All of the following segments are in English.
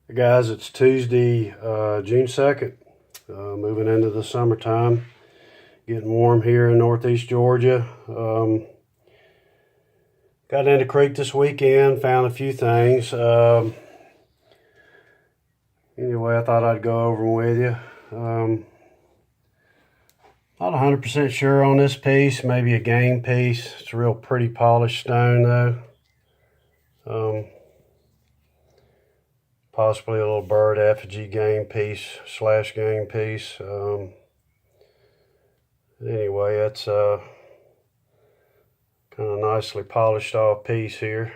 Hey guys, it's Tuesday, June 2nd, moving into the summertime, getting warm here in northeast Georgia. Got into creek this weekend, found a few things. Anyway, I thought I'd go over them with you. Not 100% sure on this piece, maybe a game piece. It's a real pretty polished stone though. Possibly a little bird effigy game piece / game piece. Anyway, it's kind of nicely polished off piece here.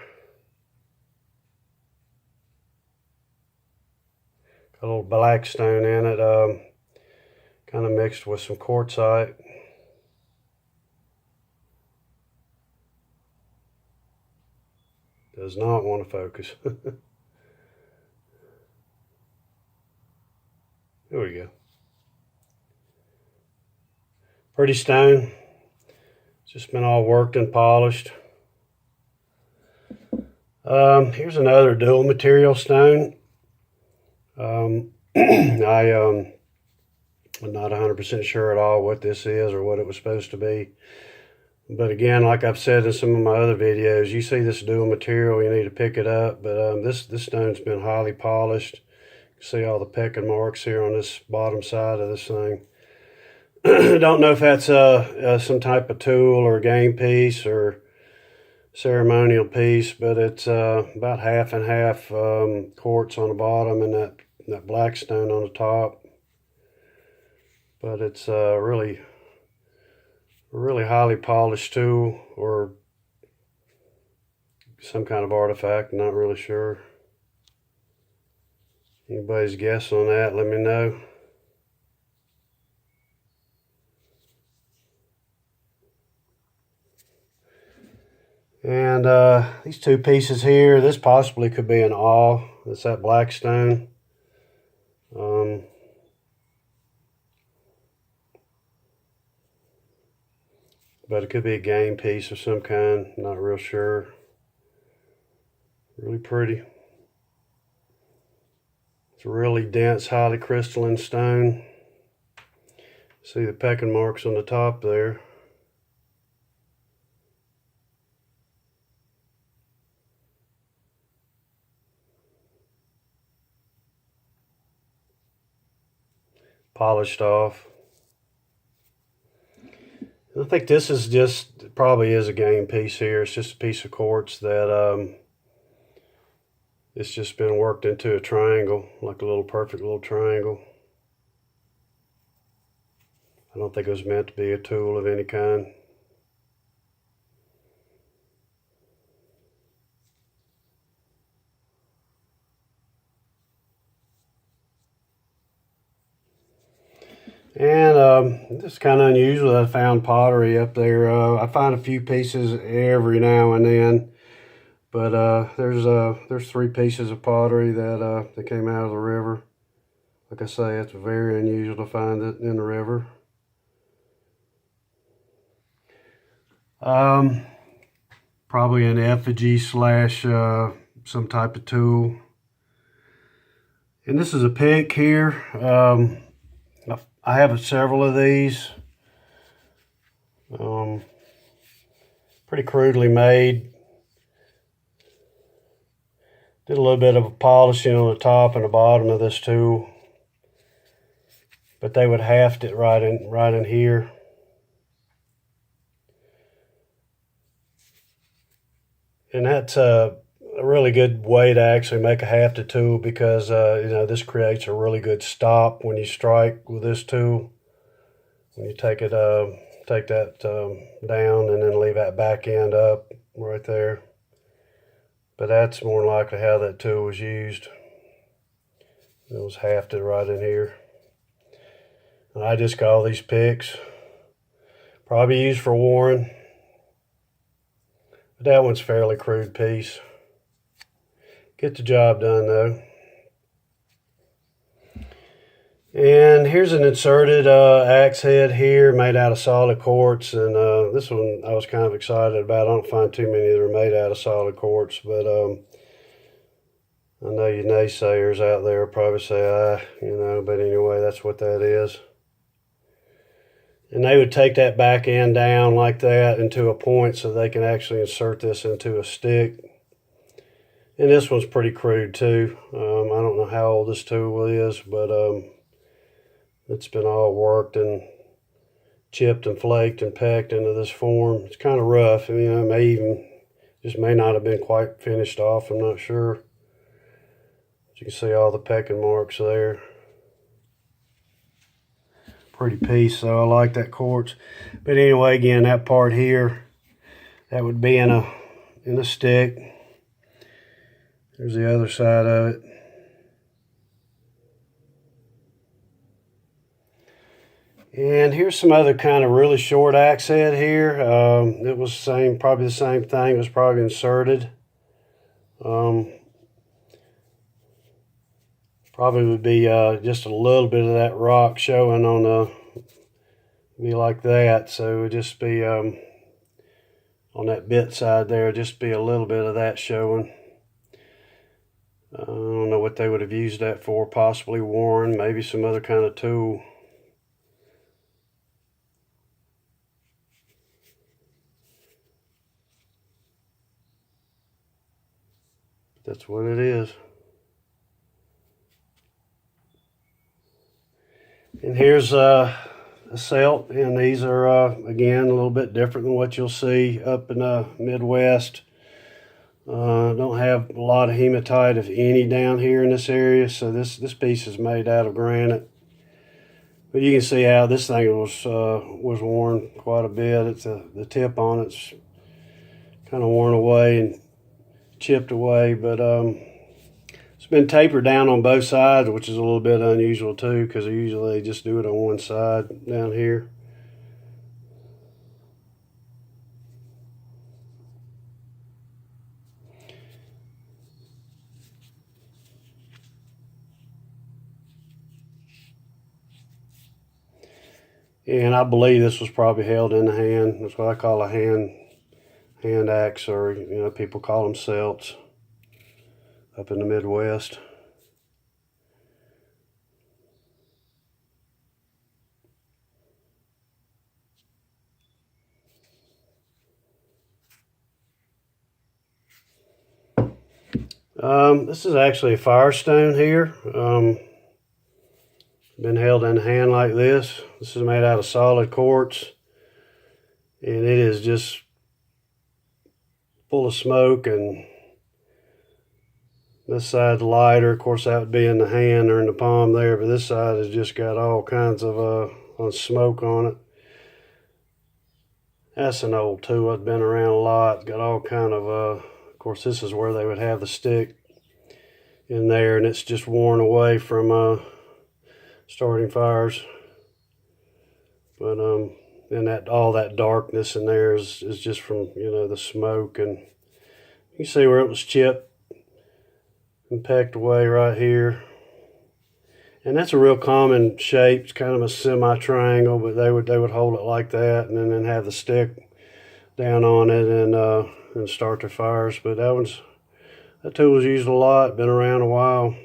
Got a little black stone in it, kind of mixed with some quartzite. Does not want to focus. There we go. Pretty stone. Just been all worked and polished. Here's another dual material stone. I'm not 100% sure at all what this is or what it was supposed to be. But again, like I've said in some of my other videos, you see this dual material, you need to pick it up. But this stone's been highly polished. See all the pecking marks here on this bottom side of this thing. Don't know if that's some type of tool or game piece or ceremonial piece, but it's about half and half quartz on the bottom and that black stone on the top. But it's really highly polished tool or some kind of artifact. Not really sure. Anybody's guess on that, let me know. And these two pieces here, this possibly could be an awl. It's that black stone. But it could be a game piece of some kind, not real sure. Really pretty. It's a really dense, highly crystalline stone. See the pecking marks on the top there. Polished off. I think this is just, probably is a game piece here. It's just a piece of quartz that it's just been worked into a triangle, like a little perfect little triangle. I don't think it was meant to be a tool of any kind. And it's kind of unusual that I found pottery up there. I find a few pieces every now and then, but there's 3 pieces of pottery that came out of the river. Like I say, it's very unusual to find it in the river. Probably an effigy / some type of tool. And this is a pick here. I have several of these. Pretty crudely made. Did a little bit of polishing on the top and the bottom of this tool. But they would haft it right in here. And that's a really good way to actually make a hafted tool because this creates a really good stop when you strike with this tool. When you take that down and then leave that back end up right there. But that's more than likely how that tool was used. It was hafted right in here. And I just got all these picks. Probably used for warren. But that one's a fairly crude piece. Get the job done though. And here's an inserted axe head here made out of solid quartz. And this one I was kind of excited about. I don't find too many that are made out of solid quartz. But I know you naysayers out there probably say, but anyway, that's what that is. And they would take that back end down like that into a point so they can actually insert this into a stick. And this one's pretty crude too. I don't know how old this tool is, but it's been all worked and chipped and flaked and pecked into this form. It's kind of rough. I mean, it may not have been quite finished off. I'm not sure. But you can see all the pecking marks there. Pretty piece, so I like that quartz. But anyway, again, that part here, that would be in a stick. There's the other side of it. And here's some other kind of really short axe head here. It was probably the same thing. It was probably inserted. Probably would be just a little bit of that rock showing on be like that. So it would just be on that bit side there, just be a little bit of that showing. I don't know what they would have used that for. Possibly worn, maybe some other kind of tool. That's what it is. And here's a celt, and these are again a little bit different than what you'll see up in the Midwest. Don't have a lot of hematite, if any, down here in this area, so this piece is made out of granite. But you can see how this thing was worn quite a bit. It's the tip on it's kind of worn away and chipped away, but it's been tapered down on both sides, which is a little bit unusual too, because usually they just do it on one side down here. And I believe this was probably held in the hand. That's what I call a hand axe, or people call them celts up in the Midwest. This is actually a Firestone here. Been held in the hand like this. This is made out of solid quartz, and it is just full of smoke. And this side's lighter. Of course, that would be in the hand or in the palm there, but this side has just got all kinds of smoke on it. That's an old tool. It's been around a lot. It's got all kind of course, this is where they would have the stick in there, and it's just worn away from starting fires. But and all that darkness in there is just from the smoke, and you can see where it was chipped and pecked away right here. And that's a real common shape. It's kind of a semi-triangle, but they would hold it like that, and then have the stick down on it and start their fires. But that tool was used a lot. Been around a while.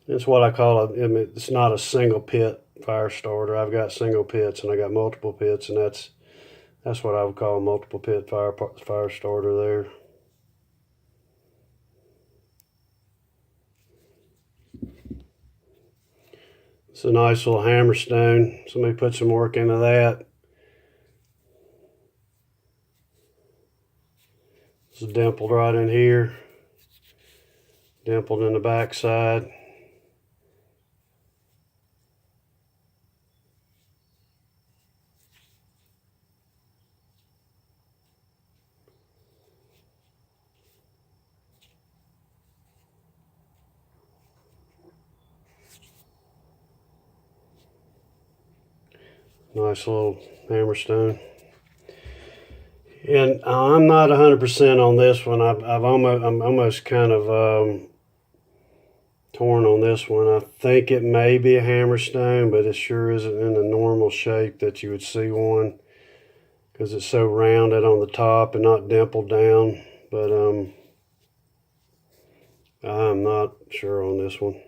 It's what I call it's not a single pit fire starter. I've got single pits and I got multiple pits, and that's what I would call a multiple pit fire starter there. It's a nice little hammerstone. Somebody put some work into that. It's dimpled right in here. Dimpled in the back side. Nice little hammerstone. And I'm not 100% on this one. I'm almost kind of torn on this one. I think it may be a hammerstone, but it sure isn't in the normal shape that you would see one. because it's so rounded on the top and not dimpled down. But I'm not sure on this one.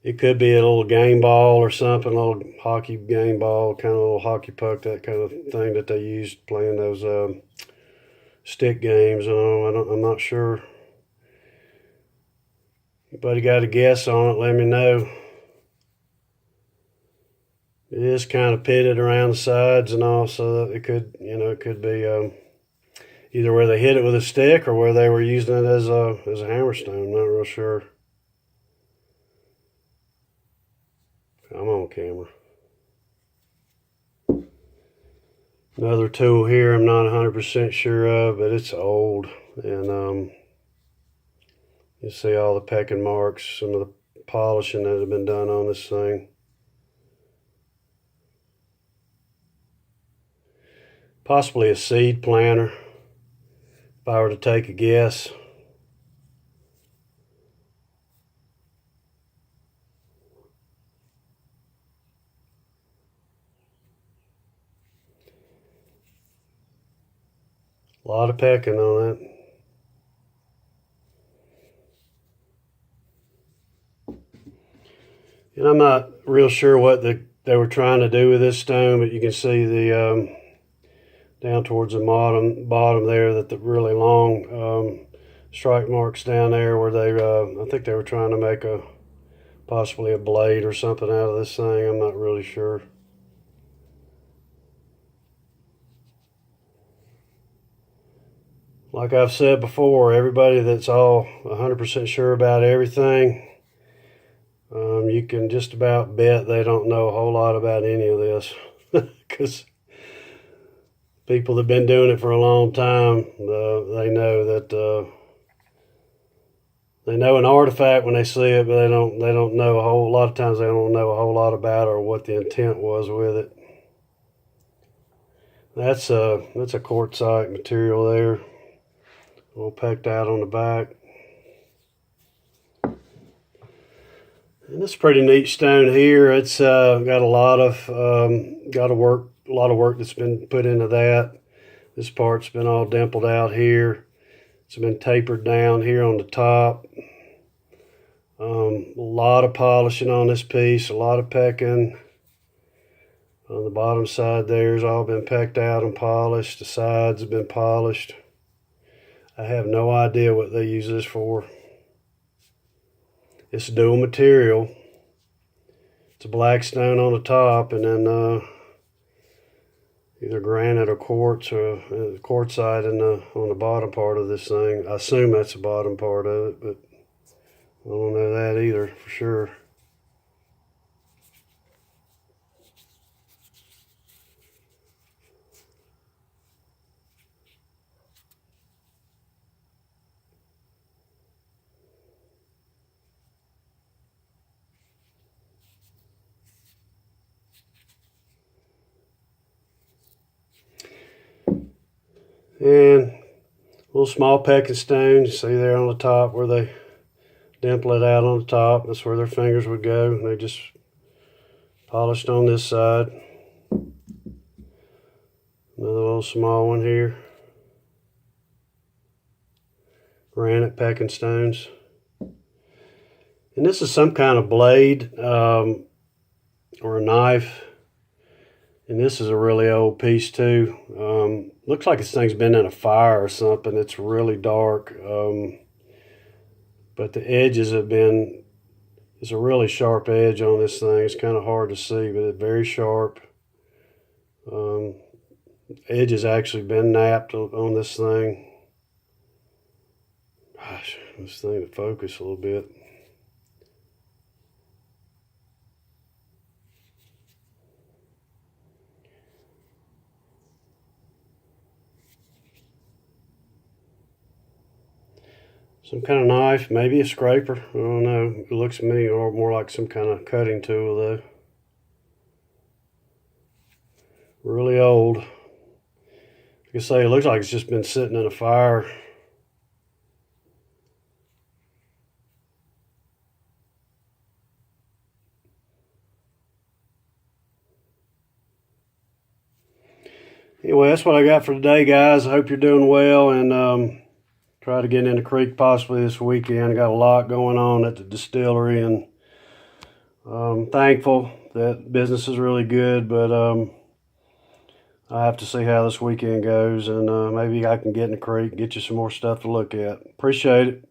It could be a little game ball or something, a little hockey game ball, kind of a little hockey puck, that kind of thing that they used playing those stick games. I'm not sure. Anybody got a guess on it? Let me know. It is kind of pitted around the sides and all, so that it could be either where they hit it with a stick or where they were using it as a hammerstone. I'm not real sure. I'm on camera. Another tool here I'm not 100% sure of, but it's old, and you see all the pecking marks, some of the polishing that have been done on this thing. Possibly a seed planter, if I were to take a guess. A lot of pecking on that. And I'm not real sure what they were trying to do with this stone, but you can see the down towards the bottom there, that the really long strike marks down there where they I think they were trying to make possibly a blade or something out of this thing. I'm not really sure. Like I've said before, everybody that's all 100% sure about everything, you can just about bet they don't know a whole lot about any of this. Because people that have been doing it for a long time, they know that they know an artifact when they see it, but they don't know a lot of times they don't know a whole lot about it or what the intent was with it. That's a quartzite material there, all pecked out on the back. And it's a pretty neat stone here. It's got a lot of work that's been put into that. This part's been all dimpled out here. It's been tapered down here on the top. A lot of polishing on this piece, a lot of pecking. On the bottom side there's all been pecked out and polished. The sides have been polished. I have no idea what they use this for. It's dual material. It's a black stone on the top, and then either granite or quartz, or quartzite on the bottom part of this thing. I assume that's the bottom part of it, but I don't know that either for sure. And little small pecking stones, you see there on the top where they dimple it out on the top. That's where their fingers would go. And they just polished on this side. Another little small one here. Granite pecking stones. And this is some kind of blade or a knife. And this is a really old piece too. Looks like this thing's been in a fire or something. It's really dark. But the edges have been, it's a really sharp edge on this thing. It's kind of hard to see, but it's very sharp. Edge has actually been napped on this thing. Gosh, this thing to focus a little bit. Some kind of knife, maybe a scraper. I don't know. It looks to me more like some kind of cutting tool though. Really old. Like I say, it looks like it's just been sitting in a fire. Anyway, that's what I got for today, guys. I hope you're doing well, and try to get in the creek possibly this weekend. Got a lot going on at the distillery, and I'm thankful that business is really good, but I have to see how this weekend goes, and maybe I can get in the creek and get you some more stuff to look at. Appreciate it.